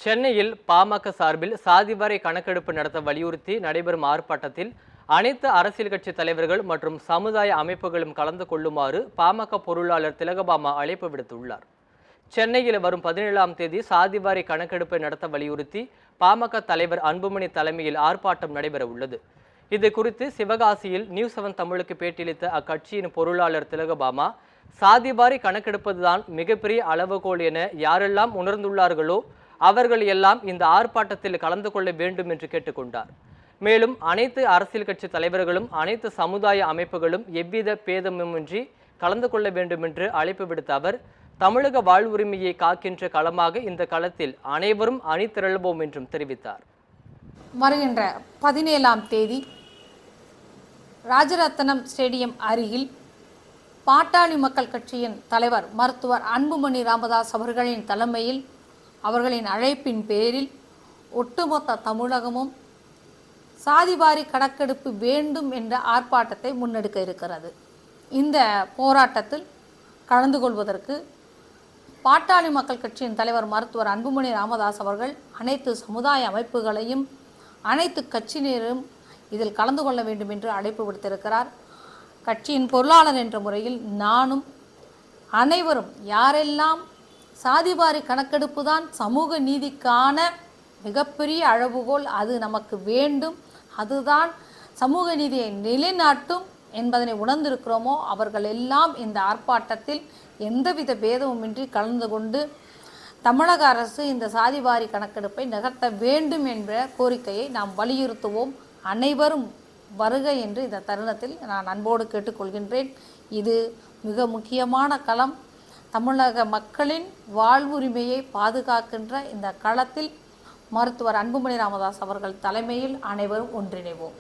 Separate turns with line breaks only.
சென்னையில் பாமக சார்பில் சாதிவாரி கணக்கெடுப்பு நடத்த வலியுறுத்தி நடைபெறும் ஆர்ப்பாட்டத்தில் அனைத்து அரசியல் கட்சி தலைவர்கள் மற்றும் சமுதாய அமைப்புகளும் கலந்து கொள்ளுமாறு பாமக பொருளாளர் திலகபாமா அழைப்பு விடுத்துள்ளார். சென்னையில் வரும் 17ஆம் தேதி சாதிவாரி கணக்கெடுப்பை நடத்த வலியுறுத்தி பாமக தலைவர் அன்புமணி தலைமையில் ஆர்ப்பாட்டம் நடைபெற உள்ளது. இது குறித்து சிவகாசியில் நியூஸ் 7 தமிழுக்கு பேட்டியளித்த அக்கட்சியின் பொருளாளர் திலகபாமா, சாதிவாரி கணக்கெடுப்பதுதான் மிகப்பெரிய அளவுகோல் என யாரெல்லாம் உணர்ந்துள்ளார்களோ அவர்கள் எல்லாம் இந்த ஆர்ப்பாட்டத்தில் கலந்து கொள்ள வேண்டும் என்று கேட்டுக்கொண்டார். மேலும் அனைத்து அரசியல் கட்சி தலைவர்களும் அனைத்து சமுதாய அமைப்புகளும் எவ்வித பேதமுமின்றி கலந்து கொள்ள வேண்டும் என்று அழைப்பு விடுத்த அவர், தமிழக வாழ்வுரிமையை காக்கின்ற களமாக இந்த களத்தில் அனைவரும் அணி திரள்வோம் என்றும் தெரிவித்தார்.
வருகின்ற 17ஆம் தேதி ராஜரத்னம் ஸ்டேடியம் அருகில் பாட்டாளி மக்கள் கட்சியின் தலைவர் மருத்துவர் அன்புமணி ராமதாஸ் அவர்களின் தலைமையில், அவர்களின் அழைப்பின் பேரில் ஒட்டுமொத்த தமிழகமும் சாதிவாரி கணக்கெடுப்பு வேண்டும் என்ற ஆர்ப்பாட்டத்தை முன்னெடுக்க இருக்கிறது. இந்த போராட்டத்தில் கலந்து கொள்வதற்கு பாட்டாளி மக்கள் கட்சியின் தலைவர் மருத்துவர் அன்புமணி ராமதாஸ் அவர்கள் அனைத்து சமுதாய அமைப்புகளையும் அனைத்து கட்சியினரும் இதில் கலந்து கொள்ள வேண்டும் என்று அழைப்பு விடுத்திருக்கிறார். கட்சியின் பொருளாளர் என்ற முறையில் நானும் அனைவரும் யாரெல்லாம் சாதிவாரி கணக்கெடுப்பு தான் சமூக நீதிக்கான மிகப்பெரிய அளவுகோல், அது நமக்கு வேண்டும், அதுதான் சமூக நீதியை நிலைநாட்டும் என்பதனை உணர்ந்திருக்கிறோமோ அவர்கள் எல்லாம் இந்த ஆர்ப்பாட்டத்தில் எந்தவித பேதமுமின்றி கலந்து கொண்டு தமிழக அரசு இந்த சாதிவாரி கணக்கெடுப்பை நகர்த்த வேண்டும் என்ற கோரிக்கையை நாம் வலியுறுத்துவோம். அனைவரும் வருக என்று இந்த தருணத்தில் நான் அன்போடு கேட்டுக்கொள்கின்றேன். இது மிக முக்கியமான களம். தமிழக மக்களின் வாழ்வுரிமையை பாதுகாக்கின்ற இந்த களத்தில் மருத்துவர் அன்புமணி ராமதாஸ் அவர்கள் தலைமையில் அனைவரும் ஒன்றிணைவோம்.